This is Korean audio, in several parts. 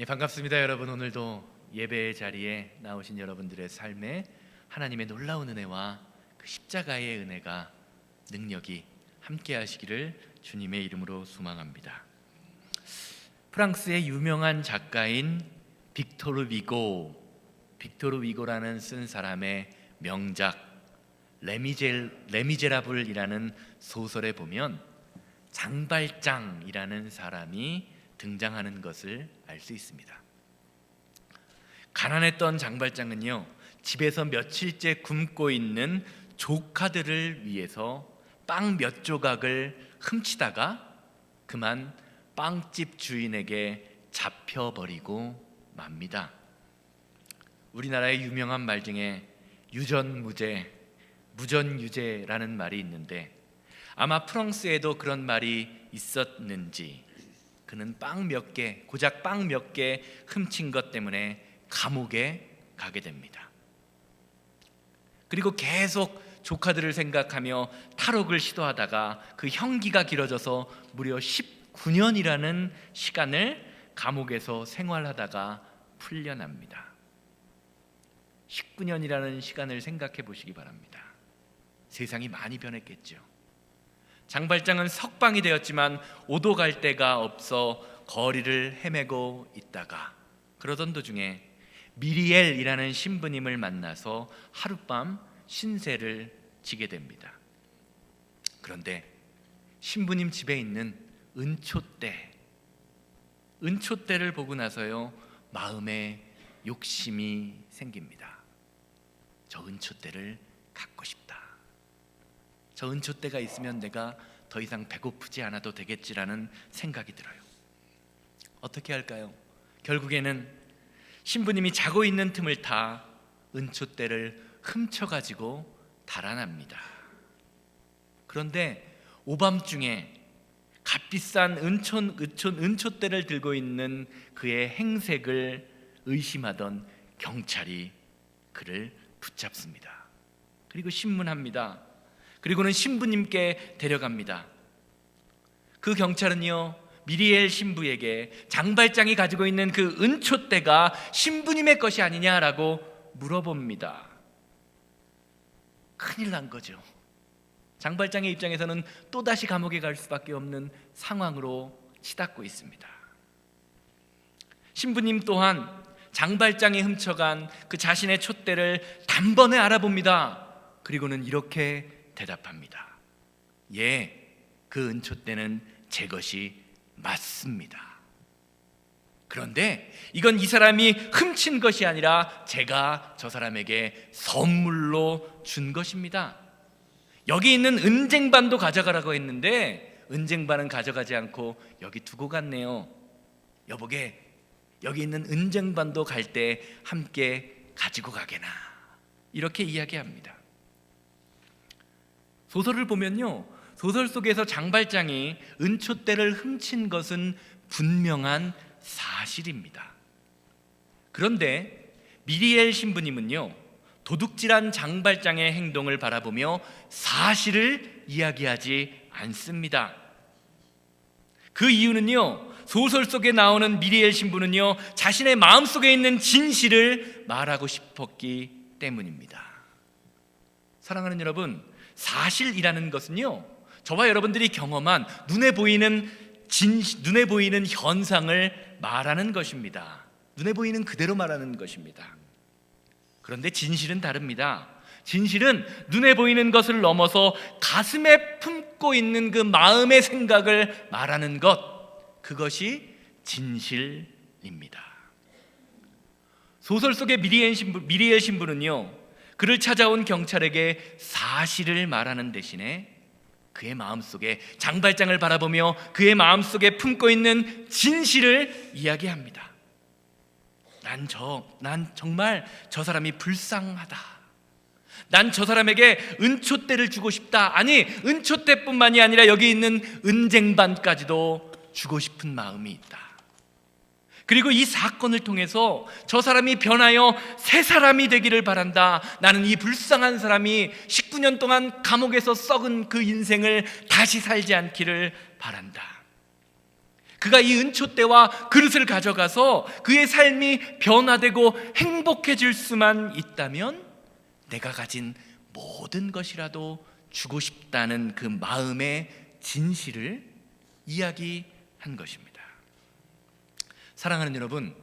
반갑습니다. 여러분, 오늘도 예배의 자리에 나오신 여러분들의 삶에 하나님의 놀라운 은혜와 그 십자가의 은혜가 능력이 함께 하시기를 주님의 이름으로 소망합니다. 프랑스의 유명한 작가인 빅토르 위고라는 쓴 사람의 명작 레미제라블이라는 소설에 보면 장발장이라는 사람이 등장하는 것을 알 수 있습니다. 가난했던 장발장은요, 집에서 며칠째 굶고 있는 조카들을 위해서 빵 몇 조각을 훔치다가 그만 빵집 주인에게 잡혀버리고 맙니다. 우리나라의 유명한 말 중에 유전무죄, 무전유죄라는 말이 있는데 아마 프랑스에도 그런 말이 있었는지 그는 고작 빵 몇 개 훔친 것 때문에 감옥에 가게 됩니다. 그리고 계속 조카들을 생각하며 탈옥을 시도하다가 그 형기가 길어져서 무려 19년이라는 시간을 감옥에서 생활하다가 풀려납니다. 19년이라는 시간을 생각해 보시기 바랍니다. 세상이 많이 변했겠죠. 장발장은 석방이 되었지만 오도 갈 데가 없어 거리를 헤매고 있다가 그러던 도중에 미리엘이라는 신부님을 만나서 하룻밤 신세를 지게 됩니다. 그런데 신부님 집에 있는 은초대를 보고 나서요, 마음에 욕심이 생깁니다. 저 은초대를 갖고 싶다. 저 은초대가 있으면 내가 더 이상 배고프지 않아도 되겠지라는 생각이 들어요. 어떻게 할까요? 결국에는 신부님이 자고 있는 틈을 타 은초대를 훔쳐가지고 달아납니다. 그런데 오밤중에 값비싼 은초대를 들고 있는 그의 행색을 의심하던 경찰이 그를 붙잡습니다. 그리고 신문합니다. 그리고는 신부님께 데려갑니다. 그 경찰은요, 미리엘 신부에게 장발장이 가지고 있는 그 은초대가 신부님의 것이 아니냐라고 물어봅니다. 큰일 난 거죠. 장발장의 입장에서는 또다시 감옥에 갈 수밖에 없는 상황으로 치닫고 있습니다. 신부님 또한 장발장이 훔쳐간 그 자신의 촛대를 단번에 알아봅니다. 그리고는 이렇게 대답합니다. 예, 그 은초대는 제 것이 맞습니다. 그런데 이건 이 사람이 훔친 것이 아니라 제가 저 사람에게 선물로 준 것입니다. 여기 있는 은쟁반도 가져가라고 했는데 은쟁반은 가져가지 않고 여기 두고 갔네요. 여보게, 여기 있는 은쟁반도 갈 때 함께 가지고 가게나. 이렇게 이야기합니다. 소설을 보면요, 소설 속에서 장발장이 은초대를 훔친 것은 분명한 사실입니다. 그런데 미리엘 신부님은요, 도둑질한 장발장의 행동을 바라보며 사실을 이야기하지 않습니다. 그 이유는요, 소설 속에 나오는 미리엘 신부는요, 자신의 마음속에 있는 진실을 말하고 싶었기 때문입니다. 사랑하는 여러분, 사실이라는 것은요, 저와 여러분들이 경험한 눈에 보이는 현상을 말하는 것입니다. 눈에 보이는 그대로 말하는 것입니다. 그런데 진실은 다릅니다. 진실은 눈에 보이는 것을 넘어서 가슴에 품고 있는 그 마음의 생각을 말하는 것, 그것이 진실입니다. 소설 속의 미리엘 신부는요, 그를 찾아온 경찰에게 사실을 말하는 대신에 그의 마음속에 장발장을 바라보며 그의 마음속에 품고 있는 진실을 이야기합니다. 난 정말 저 사람이 불쌍하다. 난 저 사람에게 은초대를 주고 싶다. 아니, 은초대뿐만이 아니라 여기 있는 은쟁반까지도 주고 싶은 마음이 있다. 그리고 이 사건을 통해서 저 사람이 변하여 새 사람이 되기를 바란다. 나는 이 불쌍한 사람이 19년 동안 감옥에서 썩은 그 인생을 다시 살지 않기를 바란다. 그가 이 은총대와 그릇을 가져가서 그의 삶이 변화되고 행복해질 수만 있다면 내가 가진 모든 것이라도 주고 싶다는 그 마음의 진실을 이야기한 것입니다. 사랑하는 여러분,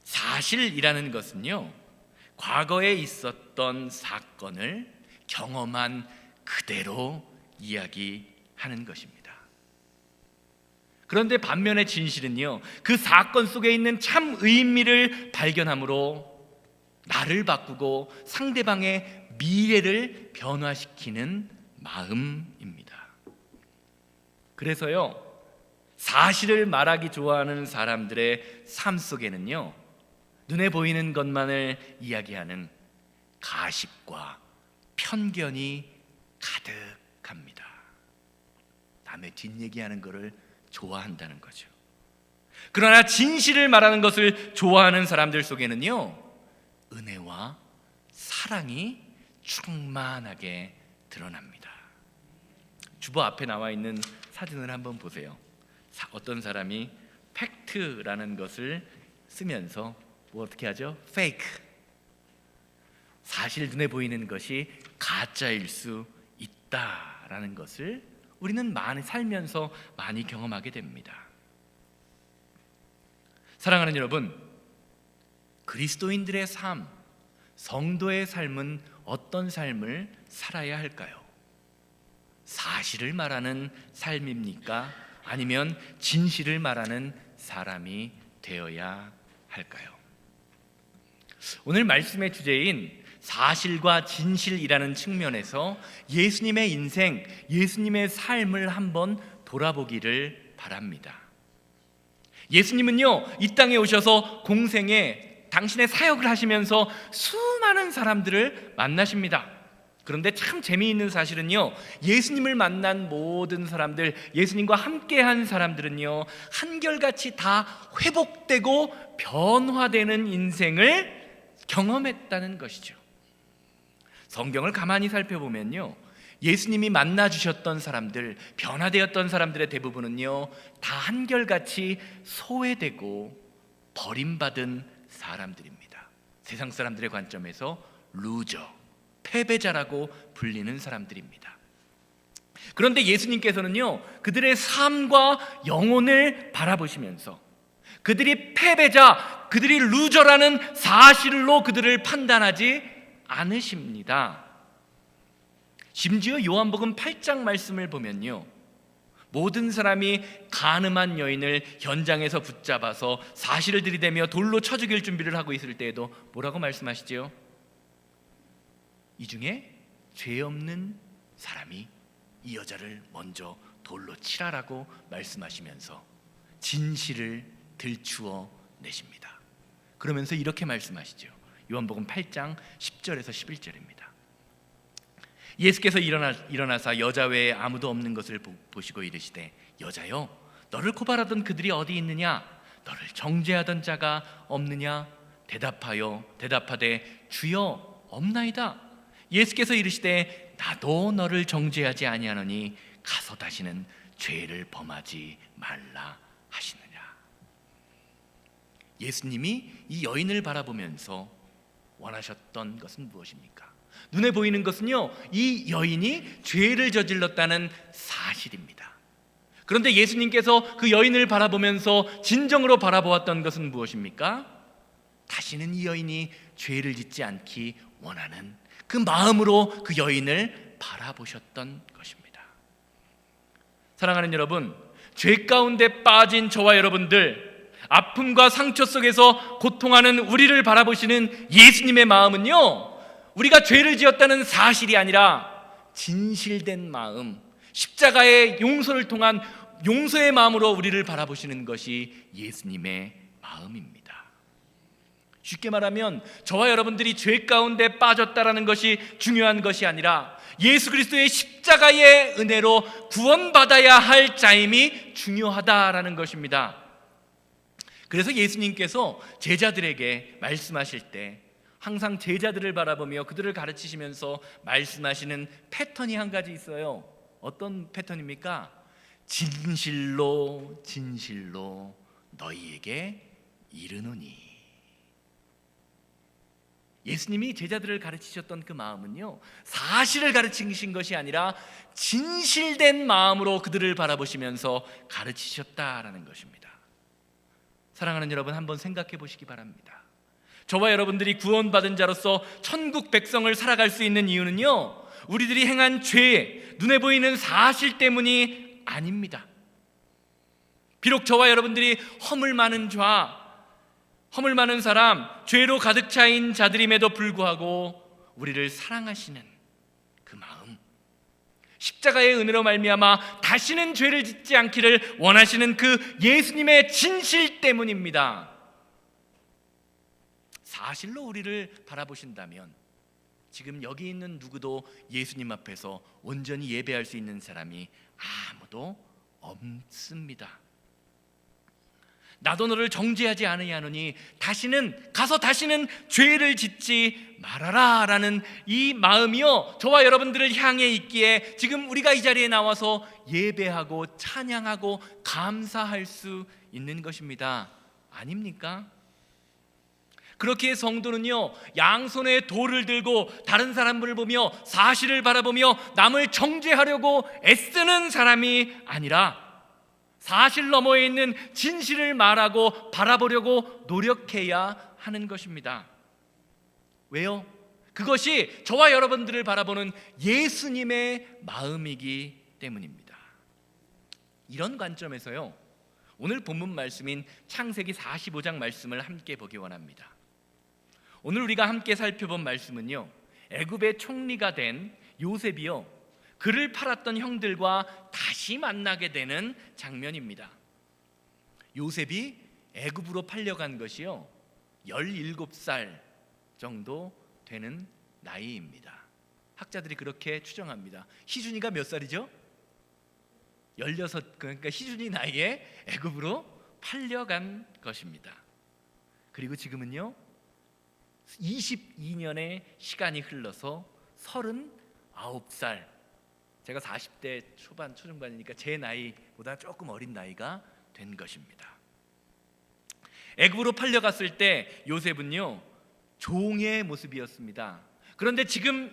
사실이라는 것은요, 과거에 있었던 사건을 경험한 그대로 이야기하는 것입니다. 그런데 반면에 진실은요, 그 사건 속에 있는 참 의미를 발견함으로 나를 바꾸고 상대방의 미래를 변화시키는 마음입니다. 그래서요, 사실을 말하기 좋아하는 사람들의 삶 속에는요, 눈에 보이는 것만을 이야기하는 가십과 편견이 가득합니다. 남의 뒷얘기하는 것을 좋아한다는 거죠. 그러나 진실을 말하는 것을 좋아하는 사람들 속에는요, 은혜와 사랑이 충만하게 드러납니다. 주보 앞에 나와 있는 사진을 한번 보세요. 어떤 사람이 팩트라는 것을 쓰면서 뭐 어떻게 하죠? 페이크, 사실 눈에 보이는 것이 가짜일 수 있다라는 것을 우리는 많이 살면서 많이 경험하게 됩니다. 사랑하는 여러분, 그리스도인들의 삶, 성도의 삶은 어떤 삶을 살아야 할까요? 사실을 말하는 삶입니까? 아니면 진실을 말하는 사람이 되어야 할까요? 오늘 말씀의 주제인 사실과 진실이라는 측면에서 예수님의 인생, 예수님의 삶을 한번 돌아보기를 바랍니다. 예수님은요, 이 땅에 오셔서 공생에 당신의 사역을 하시면서 수많은 사람들을 만나십니다. 그런데 참 재미있는 사실은요, 예수님을 만난 모든 사람들, 예수님과 함께한 사람들은요, 한결같이 다 회복되고 변화되는 인생을 경험했다는 것이죠. 성경을 가만히 살펴보면요, 예수님이 만나주셨던 사람들, 변화되었던 사람들의 대부분은요, 다 한결같이 소외되고 버림받은 사람들입니다. 세상 사람들의 관점에서 루저, 패배자라고 불리는 사람들입니다. 그런데 예수님께서는요, 그들의 삶과 영혼을 바라보시면서 그들이 패배자, 그들이 루저라는 사실로 그들을 판단하지 않으십니다. 심지어 요한복음 8장 말씀을 보면요, 모든 사람이 간음한 여인을 현장에서 붙잡아서 사실을 들이대며 돌로 쳐 죽일 준비를 하고 있을 때에도 뭐라고 말씀하시죠? 이 중에 죄 없는 사람이 이 여자를 먼저 돌로 치라라고 말씀하시면서 진실을 들추어 내십니다. 그러면서 이렇게 말씀하시죠. 요한복음 8장 10절에서 11절입니다. 예수께서 일어나사 여자 외에 아무도 없는 것을 보시고 이르시되, 여자여, 너를 고발하던 그들이 어디 있느냐? 너를 정죄하던 자가 없느냐? 대답하되 주여, 없나이다. 예수께서 이르시되, 나도 너를 정죄하지 아니하노니 가서 다시는 죄를 범하지 말라 하시느냐. 예수님이 이 여인을 바라보면서 원하셨던 것은 무엇입니까? 눈에 보이는 것은요, 이 여인이 죄를 저질렀다는 사실입니다. 그런데 예수님께서 그 여인을 바라보면서 진정으로 바라보았던 것은 무엇입니까? 다시는 이 여인이 죄를 짓지 않기 원하는 그 마음으로 그 여인을 바라보셨던 것입니다. 사랑하는 여러분, 죄 가운데 빠진 저와 여러분들, 아픔과 상처 속에서 고통하는 우리를 바라보시는 예수님의 마음은요, 우리가 죄를 지었다는 사실이 아니라 진실된 마음, 십자가의 용서를 통한 용서의 마음으로 우리를 바라보시는 것이 예수님의 마음입니다. 쉽게 말하면 저와 여러분들이 죄 가운데 빠졌다라는 것이 중요한 것이 아니라 예수 그리스도의 십자가의 은혜로 구원받아야 할 자임이 중요하다라는 것입니다. 그래서 예수님께서 제자들에게 말씀하실 때 항상 제자들을 바라보며 그들을 가르치시면서 말씀하시는 패턴이 한 가지 있어요. 어떤 패턴입니까? 진실로 진실로 너희에게 이르노니. 예수님이 제자들을 가르치셨던 그 마음은요, 사실을 가르치신 것이 아니라 진실된 마음으로 그들을 바라보시면서 가르치셨다라는 것입니다. 사랑하는 여러분, 한번 생각해 보시기 바랍니다. 저와 여러분들이 구원받은 자로서 천국 백성을 살아갈 수 있는 이유는요, 우리들이 행한 죄, 눈에 보이는 사실 때문이 아닙니다. 비록 저와 여러분들이 허물 많은 사람, 죄로 가득 차인 자들임에도 불구하고 우리를 사랑하시는 그 마음, 십자가의 은혜로 말미암아 다시는 죄를 짓지 않기를 원하시는 그 예수님의 진실 때문입니다. 사실로 우리를 바라보신다면 지금 여기 있는 누구도 예수님 앞에서 온전히 예배할 수 있는 사람이 아무도 없습니다. 나도 너를 정죄하지 아니하노니 다시는 죄를 짓지 말아라 라는 이 마음이요, 저와 여러분들을 향해 있기에 지금 우리가 이 자리에 나와서 예배하고 찬양하고 감사할 수 있는 것입니다. 아닙니까? 그렇게 성도는요, 양손에 돌을 들고 다른 사람을 보며 사실을 바라보며 남을 정죄하려고 애쓰는 사람이 아니라 사실 너머에 있는 진실을 말하고 바라보려고 노력해야 하는 것입니다. 왜요? 그것이 저와 여러분들을 바라보는 예수님의 마음이기 때문입니다. 이런 관점에서요, 오늘 본문 말씀인 창세기 45장 말씀을 함께 보기 원합니다. 오늘 우리가 함께 살펴본 말씀은요, 애굽의 총리가 된 요셉이요, 그를 팔았던 형들과 다시 만나게 되는 장면입니다. 요셉이 애굽으로 팔려간 것이요, 17살 정도 되는 나이입니다. 학자들이 그렇게 추정합니다. 희준이가 몇 살이죠? 16, 그러니까 희준이 나이에 애굽으로 팔려간 것입니다. 그리고 지금은요, 22년의 시간이 흘러서 39살, 제가 40대 초반 초중반이니까 제 나이보다 조금 어린 나이가 된 것입니다. 애굽으로 팔려갔을 때 요셉은요, 종의 모습이었습니다. 그런데 지금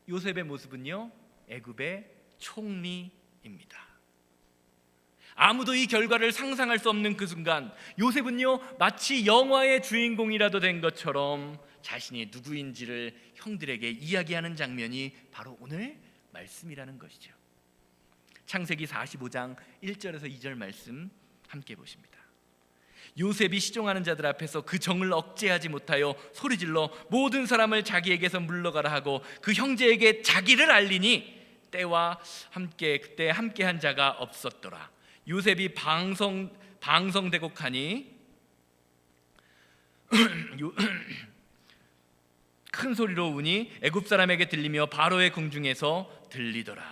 요셉의 모습은요, 애굽의 총리입니다. 아무도 이 결과를 상상할 수 없는 그 순간, 요셉은요, 마치 영화의 주인공이라도 된 것처럼 자신이 누구인지를 형들에게 이야기하는 장면이 바로 오늘 말씀이라는 것이죠. 창세기 45장 1절에서 2절 말씀 함께 보십니다. 요셉이 시종하는 자들 앞에서 그 정을 억제하지 못하여 소리질러 모든 사람을 자기에게서 물러가라 하고 그 형제에게 자기를 알리니 그때 함께한 자가 없었더라. 요셉이 방성되곡하니 큰 소리로 우니 애굽 사람에게 들리며 바로의 궁중에서 들리더라.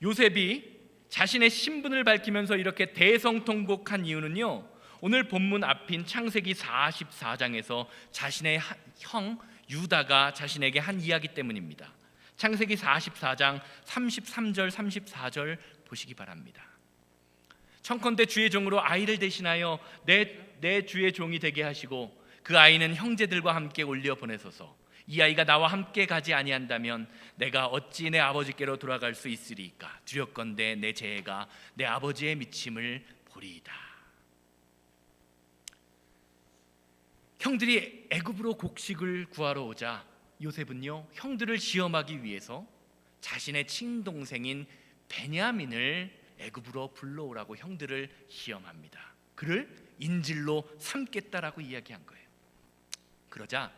요셉이 자신의 신분을 밝히면서 이렇게 대성통곡한 이유는요, 오늘 본문 앞인 창세기 44장에서 자신의 형 유다가 자신에게 한 이야기 때문입니다. 창세기 44장 33절 34절 보시기 바랍니다. 청컨대 주의 종으로 아이를 대신하여 내 주의 종이 되게 하시고 그 아이는 형제들과 함께 올려 보내소서. 이 아이가 나와 함께 가지 아니한다면 내가 어찌 내 아버지께로 돌아갈 수 있으리이까. 두렵건대 내 재해가 내 아버지의 미침을 보리이다. 형들이 애굽으로 곡식을 구하러 오자 요셉은요, 형들을 시험하기 위해서 자신의 친동생인 베냐민을 애굽으로 불러오라고 형들을 시험합니다. 그를 인질로 삼겠다라고 이야기한 거예요. 그러자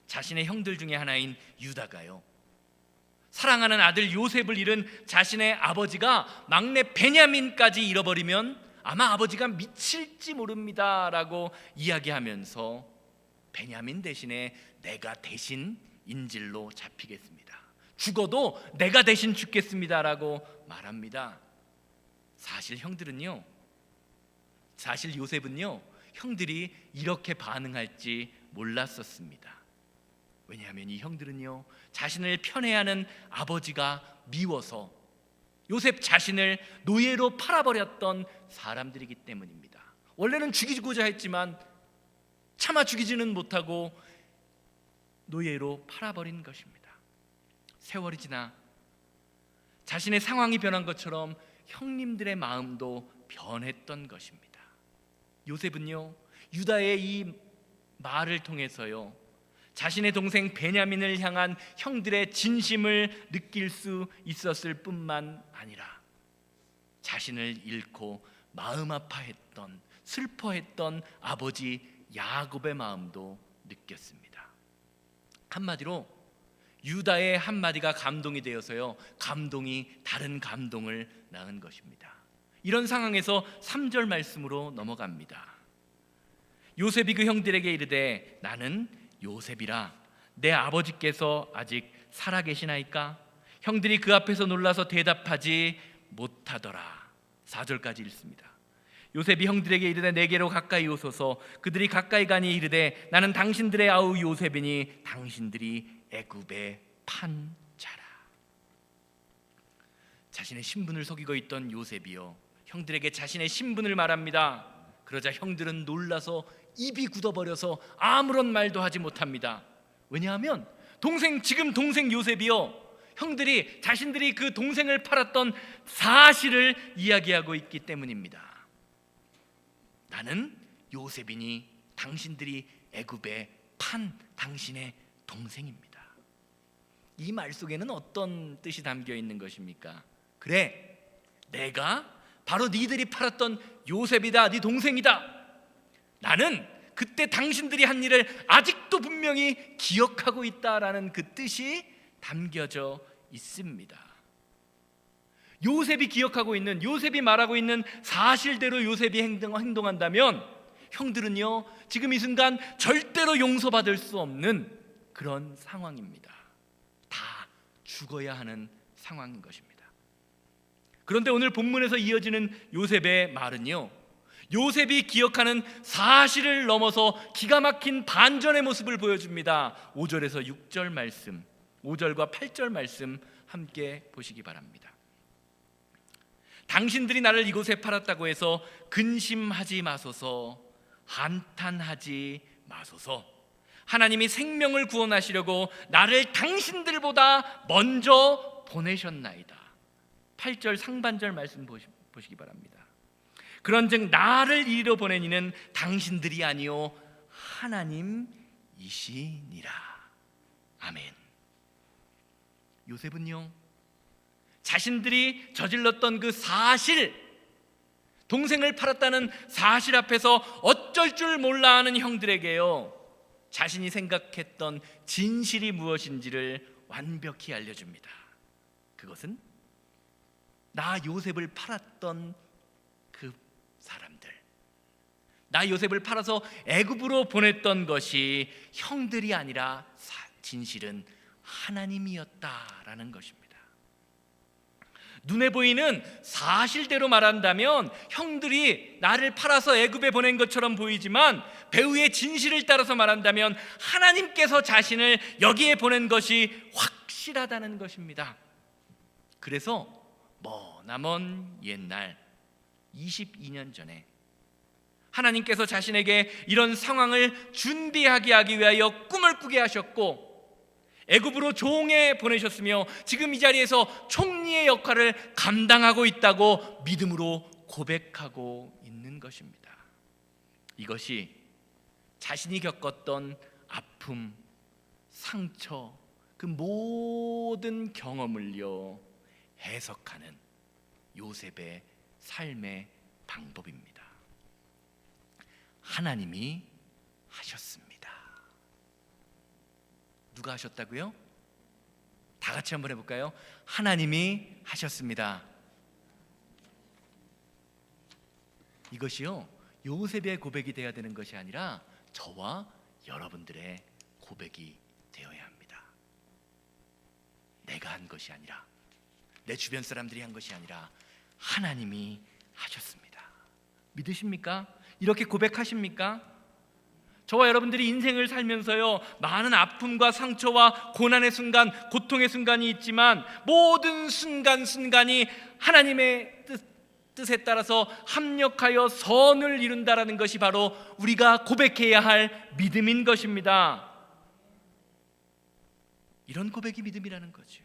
자신의 형들 중에 하나인 유다가요, 사랑하는 아들 요셉을 잃은 자신의 아버지가 막내 베냐민까지 잃어버리면 아마 아버지가 미칠지 모릅니다라고 이야기하면서 베냐민 대신에 내가 대신 인질로 잡히겠습니다. 죽어도 내가 대신 죽겠습니다라고 말합니다. 사실 요셉은요, 형들이 이렇게 반응할지 몰랐었습니다. 왜냐하면 이 형들은요, 자신을 편애하는 아버지가 미워서 요셉 자신을 노예로 팔아버렸던 사람들이기 때문입니다. 원래는 죽이고자 했지만 차마 죽이지는 못하고 노예로 팔아버린 것입니다. 세월이 지나 자신의 상황이 변한 것처럼 형님들의 마음도 변했던 것입니다. 요셉은요, 유다의 이 말을 통해서요, 자신의 동생 베냐민을 향한 형들의 진심을 느낄 수 있었을 뿐만 아니라 자신을 잃고 마음 아파했던, 슬퍼했던 아버지 야곱의 마음도 느꼈습니다. 한마디로 유다의 한마디가 감동이 되어서요, 감동이 다른 감동을 낳은 것입니다. 이런 상황에서 3절 말씀으로 넘어갑니다. 요셉이 그 형들에게 이르되 나는 요셉이라 내 아버지께서 아직 살아계시나이까? 형들이 그 앞에서 놀라서 대답하지 못하더라. 4절까지 읽습니다. 요셉이 형들에게 이르되 내게로 가까이 오소서. 그들이 가까이 가니 이르되 나는 당신들의 아우 요셉이니 당신들이 애굽에 판 자라. 자신의 신분을 속이고 있던 요셉이요, 형들에게 자신의 신분을 말합니다. 그러자 형들은 놀라서 입이 굳어버려서 아무런 말도 하지 못합니다. 왜냐하면 지금 동생 요셉이요, 형들이 자신들이 그 동생을 팔았던 사실을 이야기하고 있기 때문입니다. 나는 요셉이니 당신들이 애굽에 판 당신의 동생입니다. 이 말 속에는 어떤 뜻이 담겨 있는 것입니까? 그래, 내가 바로 니들이 팔았던 요셉이다, 네 동생이다. 나는 그때 당신들이 한 일을 아직도 분명히 기억하고 있다라는 그 뜻이 담겨져 있습니다. 요셉이 기억하고 있는, 요셉이 말하고 있는 사실대로 요셉이 행동한다면 형들은요, 지금 이 순간 절대로 용서받을 수 없는 그런 상황입니다. 다 죽어야 하는 상황인 것입니다. 그런데 오늘 본문에서 이어지는 요셉의 말은요, 요셉이 기억하는 사실을 넘어서 기가 막힌 반전의 모습을 보여줍니다. 5절에서 6절 말씀, 5절과 8절 말씀 함께 보시기 바랍니다. 당신들이 나를 이곳에 팔았다고 해서 근심하지 마소서, 한탄하지 마소서. 하나님이 생명을 구원하시려고 나를 당신들보다 먼저 보내셨나이다. 8절 상반절 말씀 보시기 바랍니다. 그런즉 나를 이리로 보낸 이는 당신들이 아니요 하나님이시니라. 아멘. 요셉은요, 자신들이 저질렀던 그 사실, 동생을 팔았다는 사실 앞에서 어쩔 줄 몰라 하는 형들에게요, 자신이 생각했던 진실이 무엇인지를 완벽히 알려줍니다. 그것은 나 요셉을 팔았던 그 사람들, 나 요셉을 팔아서 애굽으로 보냈던 것이 형들이 아니라 진실은 하나님이었다라는 것입니다. 눈에 보이는 사실대로 말한다면 형들이 나를 팔아서 애굽에 보낸 것처럼 보이지만, 배우의 진실을 따라서 말한다면 하나님께서 자신을 여기에 보낸 것이 확실하다는 것입니다. 그래서 머나먼 옛날 22년 전에 하나님께서 자신에게 이런 상황을 준비하게 하기 위하여 꿈을 꾸게 하셨고 애굽으로 종에 보내셨으며 지금 이 자리에서 총리의 역할을 감당하고 있다고 믿음으로 고백하고 있는 것입니다. 이것이 자신이 겪었던 아픔, 상처, 그 모든 경험을요 해석하는 요셉의 삶의 방법입니다. 하나님이 하셨습니다. 누가 하셨다고요? 다 같이 한번 해볼까요? 하나님이 하셨습니다. 이것이요, 요셉의 고백이 되어야 되는 것이 아니라 저와 여러분들의 고백이 되어야 합니다. 내가 한 것이 아니라, 내 주변 사람들이 한 것이 아니라 하나님이 하셨습니다. 믿으십니까? 이렇게 고백하십니까? 저와 여러분들이 인생을 살면서요, 많은 아픔과 상처와 고난의 순간, 고통의 순간이 있지만 모든 순간순간이 하나님의 뜻에 따라서 합력하여 선을 이룬다라는 것이 바로 우리가 고백해야 할 믿음인 것입니다. 이런 고백이 믿음이라는 거죠.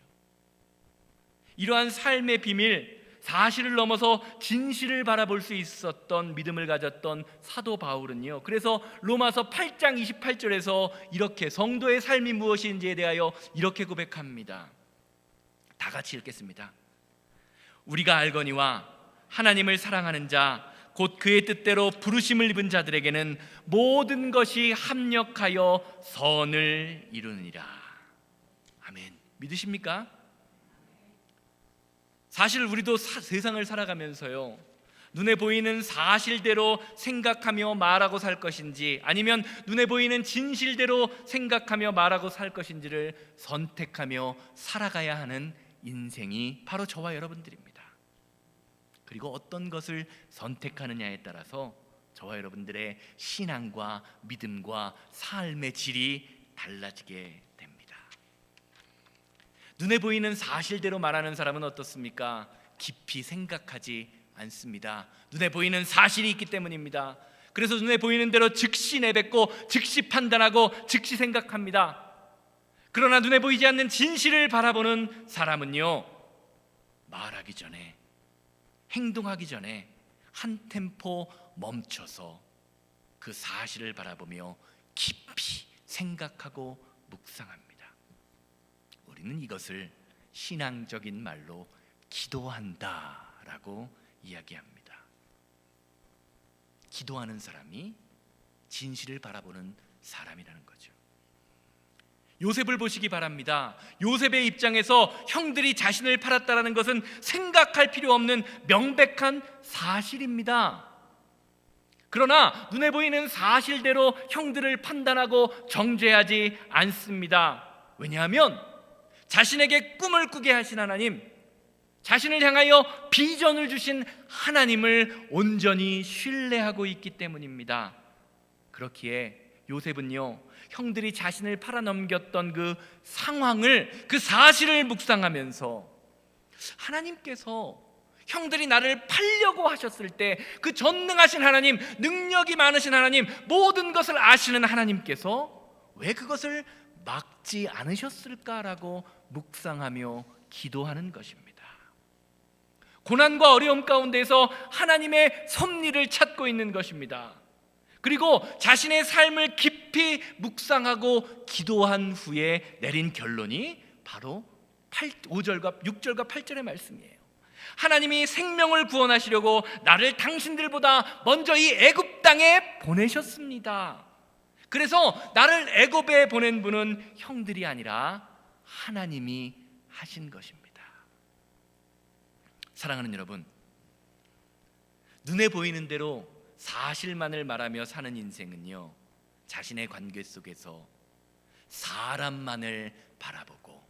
이러한 삶의 비밀, 사실을 넘어서 진실을 바라볼 수 있었던 믿음을 가졌던 사도 바울은요, 그래서 로마서 8장 28절에서 이렇게 성도의 삶이 무엇인지에 대하여 이렇게 고백합니다. 다 같이 읽겠습니다. 우리가 알거니와 하나님을 사랑하는 자 곧 그의 뜻대로 부르심을 입은 자들에게는 모든 것이 합력하여 선을 이루느니라. 아멘. 믿으십니까? 사실 우리도 세상을 살아가면서요, 눈에 보이는 사실대로 생각하며 말하고 살 것인지, 아니면 눈에 보이는 진실대로 생각하며 말하고 살 것인지를 선택하며 살아가야 하는 인생이 바로 저와 여러분들입니다. 그리고 어떤 것을 선택하느냐에 따라서 저와 여러분들의 신앙과 믿음과 삶의 질이 달라지게 됩니다. 눈에 보이는 사실대로 말하는 사람은 어떻습니까? 깊이 생각하지 않습니다. 눈에 보이는 사실이 있기 때문입니다. 그래서 눈에 보이는 대로 즉시 내뱉고 즉시 판단하고 즉시 생각합니다. 그러나 눈에 보이지 않는 진실을 바라보는 사람은요, 말하기 전에, 행동하기 전에 한 템포 멈춰서 그 사실을 바라보며 깊이 생각하고 묵상합니다. 우리는 이것을 신앙적인 말로 기도한다라고 이야기합니다. 기도하는 사람이 진실을 바라보는 사람이라는 거죠. 요셉을 보시기 바랍니다. 요셉의 입장에서 형들이 자신을 팔았다는 것은 생각할 필요 없는 명백한 사실입니다. 그러나 눈에 보이는 사실대로 형들을 판단하고 정죄하지 않습니다. 왜냐하면 자신에게 꿈을 꾸게 하신 하나님, 자신을 향하여 비전을 주신 하나님을 온전히 신뢰하고 있기 때문입니다. 그렇기에 요셉은요, 형들이 자신을 팔아넘겼던 그 상황을, 그 사실을 묵상하면서 하나님께서 형들이 나를 팔려고 하셨을 때 그 전능하신 하나님, 능력이 많으신 하나님, 모든 것을 아시는 하나님께서 왜 그것을 막지 않으셨을까라고 묵상하며 기도하는 것입니다. 고난과 어려움 가운데서 하나님의 섭리를 찾고 있는 것입니다. 그리고 자신의 삶을 깊이 묵상하고 기도한 후에 내린 결론이 바로 5절과 6절과 8절의 말씀이에요. 하나님이 생명을 구원하시려고 나를 당신들보다 먼저 이 애굽 땅에 보내셨습니다. 그래서 나를 애굽에 보낸 분은 형들이 아니라 하나님이 하신 것입니다. 사랑하는 여러분, 눈에 보이는 대로 사실만을 말하며 사는 인생은요, 자신의 관계 속에서 사람만을 바라보고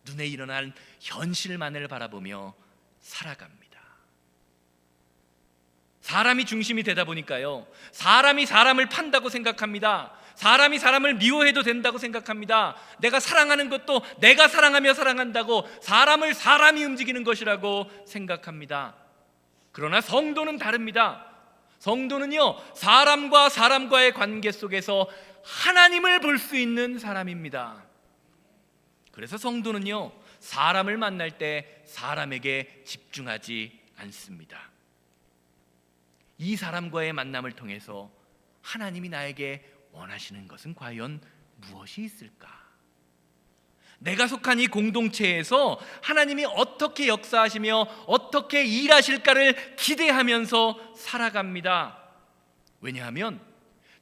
눈에 일어난 현실만을 바라보며 살아갑니다. 사람이 중심이 되다 보니까요, 사람이 사람을 판다고 생각합니다. 사람이 사람을 미워해도 된다고 생각합니다. 내가 사랑하는 것도 내가 사랑하며 사랑한다고, 사람을 사람이 움직이는 것이라고 생각합니다. 그러나 성도는 다릅니다. 성도는요, 사람과 사람과의 관계 속에서 하나님을 볼 수 있는 사람입니다. 그래서 성도는요, 사람을 만날 때 사람에게 집중하지 않습니다. 이 사람과의 만남을 통해서 하나님이 나에게 원하시는 것은 과연 무엇이 있을까? 내가 속한 이 공동체에서 하나님이 어떻게 역사하시며 어떻게 일하실까를 기대하면서 살아갑니다. 왜냐하면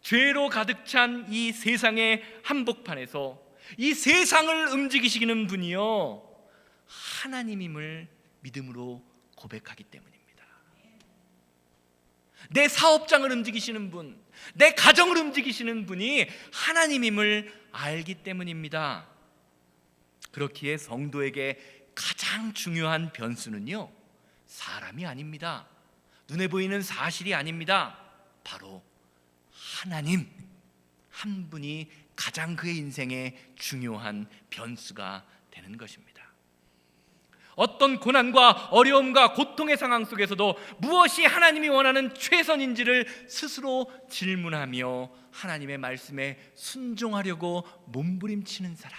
죄로 가득 찬 이 세상의 한복판에서 이 세상을 움직이시는 분이요, 하나님임을 믿음으로 고백하기 때문입니다. 내 사업장을 움직이시는 분, 내 가정을 움직이시는 분이 하나님임을 알기 때문입니다. 그렇기에 성도에게 가장 중요한 변수는요, 사람이 아닙니다. 눈에 보이는 사실이 아닙니다. 바로 하나님, 한 분이 가장 그의 인생에 중요한 변수가 되는 것입니다. 어떤 고난과 어려움과 고통의 상황 속에서도 무엇이 하나님이 원하는 최선인지를 스스로 질문하며 하나님의 말씀에 순종하려고 몸부림치는 사람,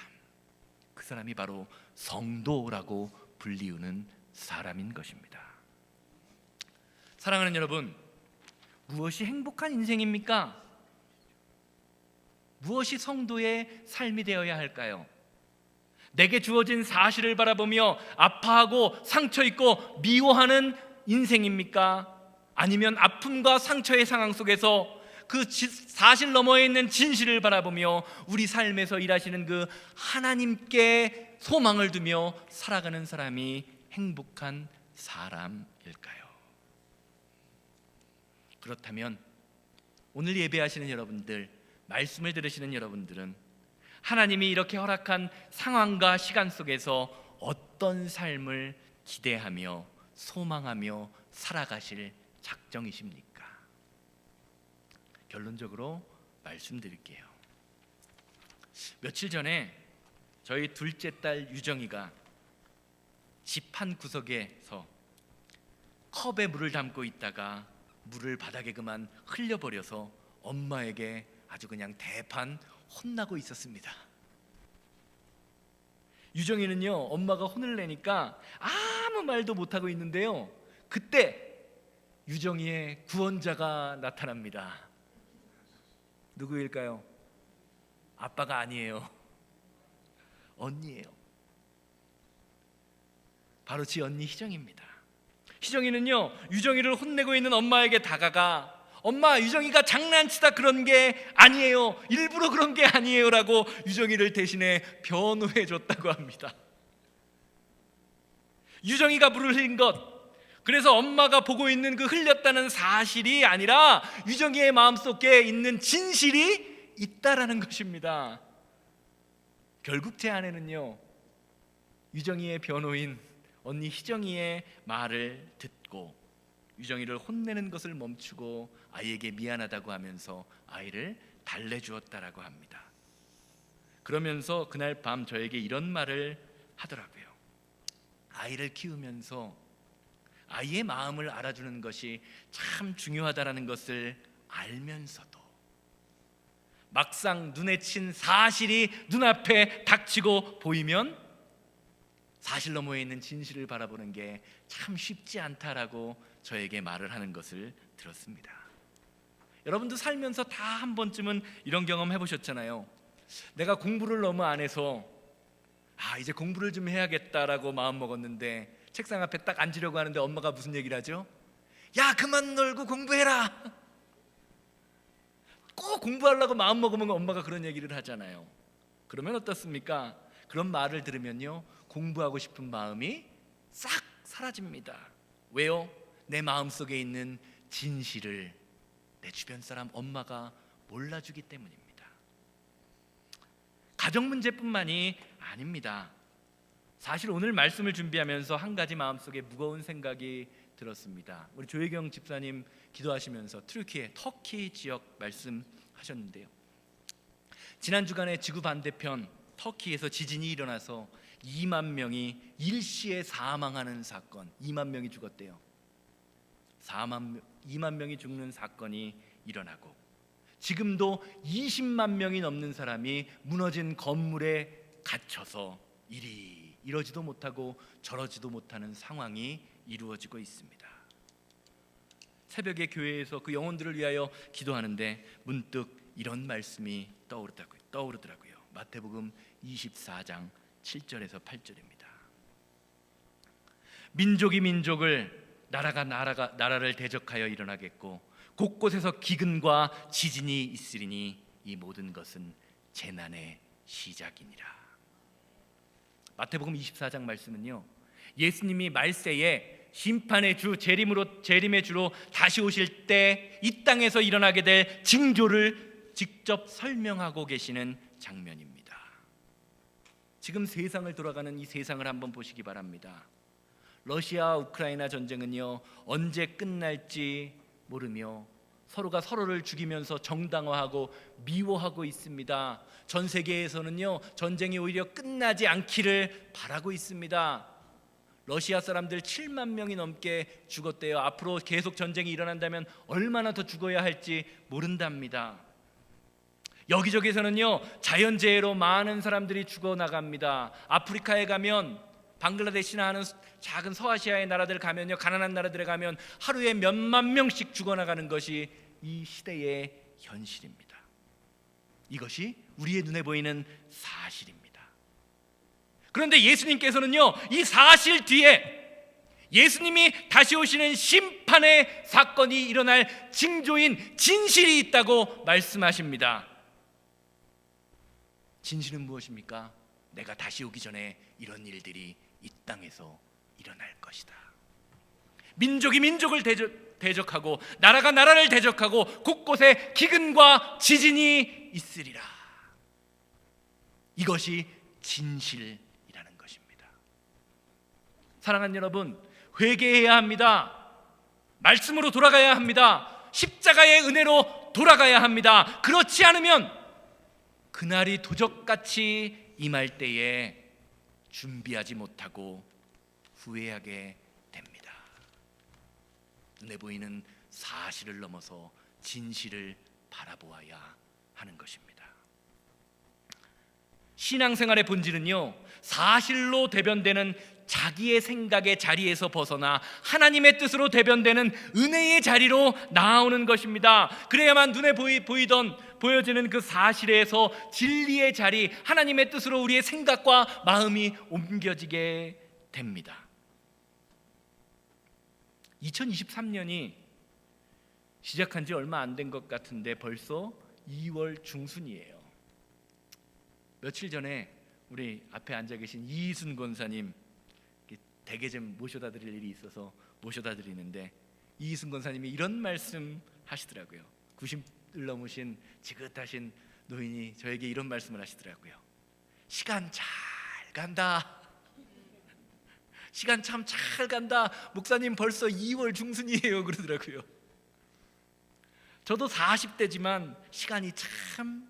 그 사람이 바로 성도라고 불리우는 사람인 것입니다. 사랑하는 여러분, 무엇이 행복한 인생입니까? 무엇이 성도의 삶이 되어야 할까요? 내게 주어진 사실을 바라보며 아파하고 상처 있고 미워하는 인생입니까? 아니면 아픔과 상처의 상황 속에서 그 사실 너머에 있는 진실을 바라보며 우리 삶에서 일하시는 그 하나님께 소망을 두며 살아가는 사람이 행복한 사람일까요? 그렇다면 오늘 예배하시는 여러분들, 말씀을 들으시는 여러분들은 하나님이 이렇게 허락한 상황과 시간 속에서 어떤 삶을 기대하며 소망하며 살아가실 작정이십니까? 결론적으로 말씀드릴게요. 며칠 전에 저희 둘째 딸 유정이가 집 한 구석에서 컵에 물을 담고 있다가 물을 바닥에 그만 흘려버려서 엄마에게 아주 그냥 대판 혼나고 있었습니다. 유정이는요, 엄마가 혼을 내니까 아무 말도 못하고 있는데요, 그때 유정이의 구원자가 나타납니다. 누구일까요? 아빠가 아니에요. 언니예요. 바로 지 언니 희정입니다. 희정이는요, 유정이를 혼내고 있는 엄마에게 다가가 엄마, 유정이가 장난치다 그런 게 아니에요, 일부러 그런 게 아니에요 라고 유정이를 대신에 변호해 줬다고 합니다. 유정이가 물을 흘린 것, 그래서 엄마가 보고 있는 그 흘렸다는 사실이 아니라 유정이의 마음속에 있는 진실이 있다라는 것입니다. 결국 제 아내는요, 유정이의 변호인 언니 희정이의 말을 듣고 유정이를 혼내는 것을 멈추고 아이에게 미안하다고 하면서 아이를 달래주었다라고 합니다. 그러면서 그날 밤 저에게 이런 말을 하더라고요. 아이를 키우면서 아이의 마음을 알아주는 것이 참 중요하다라는 것을 알면서도 막상 눈에 친 사실이 눈앞에 닥치고 보이면 사실 너머에 있는 진실을 바라보는 게 참 쉽지 않다라고 저에게 말을 하는 것을 들었습니다. 여러분도 살면서 다 한 번쯤은 이런 경험 해보셨잖아요. 내가 공부를 너무 안 해서 이제 공부를 좀 해야겠다라고 마음먹었는데 책상 앞에 딱 앉으려고 하는데 엄마가 무슨 얘기를 하죠? 야, 그만 놀고 공부해라. 꼭 공부하려고 마음먹으면 엄마가 그런 얘기를 하잖아요. 그러면 어떻습니까? 그런 말을 들으면요, 공부하고 싶은 마음이 싹 사라집니다. 왜요? 내 마음속에 있는 진실을 내 주변 사람 엄마가 몰라주기 때문입니다. 가정 문제뿐만이 아닙니다. 사실 오늘 말씀을 준비하면서 한 가지 마음속에 무거운 생각이 들었습니다. 우리 조혜경 집사님 기도하시면서 터키 지역 말씀하셨는데요, 지난 주간에 지구 반대편 터키에서 지진이 일어나서 2만 명이 일시에 사망하는 사건, 2만 명이 죽었대요. 2만 명이 죽는 사건이 일어나고 지금도 20만 명이 넘는 사람이 무너진 건물에 갇혀서 일이 이러지도 못하고 저러지도 못하는 상황이 이루어지고 있습니다. 새벽에 교회에서 그 영혼들을 위하여 기도하는데 문득 이런 말씀이 떠오르더라고요. 마태복음 24장 7절에서 8절입니다. 민족이 민족을, 나라가 나라를 대적하여 일어나겠고 곳곳에서 기근과 지진이 있으리니 이 모든 것은 재난의 시작이니라. 마태복음 24장 말씀은요, 예수님이 말세에 심판의 주 재림의 주로 다시 오실 때 이 땅에서 일어나게 될 징조를 직접 설명하고 계시는 장면입니다. 지금 세상을 돌아가는 이 세상을 한번 보시기 바랍니다. 러시아 우크라이나 전쟁은요, 언제 끝날지 모르며 서로가 서로를 죽이면서 정당화하고 미워하고 있습니다. 전 세계에서는요, 전쟁이 오히려 끝나지 않기를 바라고 있습니다. 러시아 사람들 7만 명이 넘게 죽었대요. 앞으로 계속 전쟁이 일어난다면 얼마나 더 죽어야 할지 모른답니다. 여기저기서는요, 자연재해로 많은 사람들이 죽어나갑니다. 아프리카에 가면, 방글라데시나 하는 작은 서아시아의 나라들 가면요, 가난한 나라들에 가면 하루에 몇만 명씩 죽어나가는 것이 이 시대의 현실입니다. 이것이 우리의 눈에 보이는 사실입니다. 그런데 예수님께서는요, 이 사실 뒤에 예수님이 다시 오시는 심판의 사건이 일어날 징조인 진실이 있다고 말씀하십니다. 진실은 무엇입니까? 내가 다시 오기 전에 이런 일들이 이 땅에서 일어날 것이다. 민족이 민족을 대적하고 나라가 나라를 대적하고 곳곳에 기근과 지진이 있으리라. 이것이 진실이라는 것입니다. 사랑하는 여러분, 회개해야 합니다. 말씀으로 돌아가야 합니다. 십자가의 은혜로 돌아가야 합니다. 그렇지 않으면 그날이 도적같이 임할 때에 준비하지 못하고 후회하게 됩니다. 눈에 보이는 사실을 넘어서 진실을 바라보아야 하는 것입니다. 신앙생활의 본질은요, 사실로 대변되는 자기의 생각의 자리에서 벗어나 하나님의 뜻으로 대변되는 은혜의 자리로 나아오는 것입니다. 그래야만 눈에 보여지는 그 사실에서 진리의 자리, 하나님의 뜻으로 우리의 생각과 마음이 옮겨지게 됩니다. 2023년이 시작한 지 얼마 안 된 것 같은데 벌써 2월 중순이에요. 며칠 전에 우리 앞에 앉아 계신 이순 권사님 댁에 좀 모셔다 드릴 일이 있어서 모셔다 드리는데, 이순 권사님이 이런 말씀 하시더라고요. 90을 넘으신 지긋하신 노인이 저에게 이런 말씀을 하시더라고요. 시간 잘 간다. 시간 참 잘 간다. 목사님 벌써 2월 중순이에요 그러더라고요. 저도 40대지만 시간이 참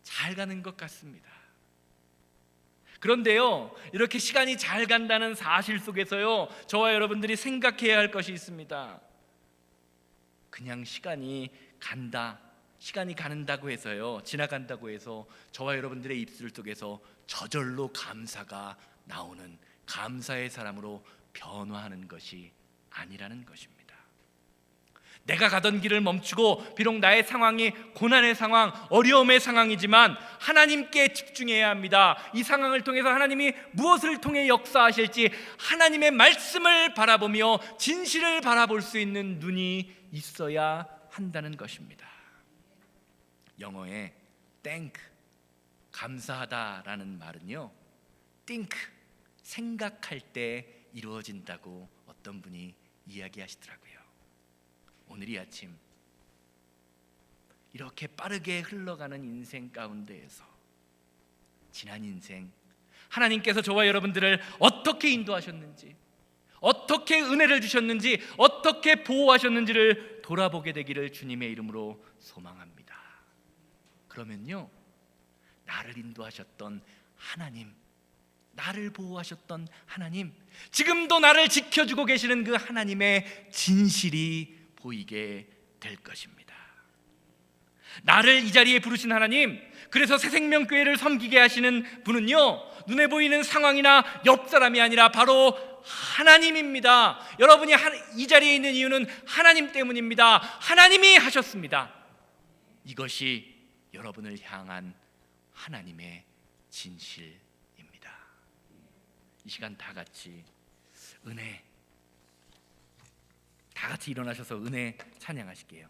잘 가는 것 같습니다. 그런데요, 이렇게 시간이 잘 간다는 사실 속에서요, 저와 여러분들이 생각해야 할 것이 있습니다. 그냥 시간이 간다, 시간이 가는다고 해서요, 지나간다고 해서 저와 여러분들의 입술 속에서 저절로 감사가 나오는 감사의 사람으로 변화하는 것이 아니라는 것입니다. 내가 가던 길을 멈추고 비록 나의 상황이 고난의 상황, 어려움의 상황이지만 하나님께 집중해야 합니다. 이 상황을 통해서 하나님이 무엇을 통해 역사하실지 하나님의 말씀을 바라보며 진실을 바라볼 수 있는 눈이 있어야 한다는 것입니다. 영어에 thank, 감사하다라는 말은요, think, 생각할 때 이루어진다고 어떤 분이 이야기하시더라고요. 오늘 이 아침 이렇게 빠르게 흘러가는 인생 가운데에서 지난 인생, 하나님께서 저와 여러분들을 어떻게 인도하셨는지, 어떻게 은혜를 주셨는지, 어떻게 보호하셨는지를 돌아보게 되기를 주님의 이름으로 소망합니다. 그러면요, 나를 인도하셨던 하나님, 나를 보호하셨던 하나님, 지금도 나를 지켜주고 계시는 그 하나님의 진실이 보이게 될 것입니다. 나를 이 자리에 부르신 하나님, 그래서 새생명교회를 섬기게 하시는 분은요, 눈에 보이는 상황이나 옆 사람이 아니라 바로 하나님입니다. 여러분이 이 자리에 있는 이유는 하나님 때문입니다. 하나님이 하셨습니다. 이것이 여러분을 향한 하나님의 진실입니다. 이 시간 다 같이 은혜, 다 같이 일어나셔서 은혜 찬양하실게요.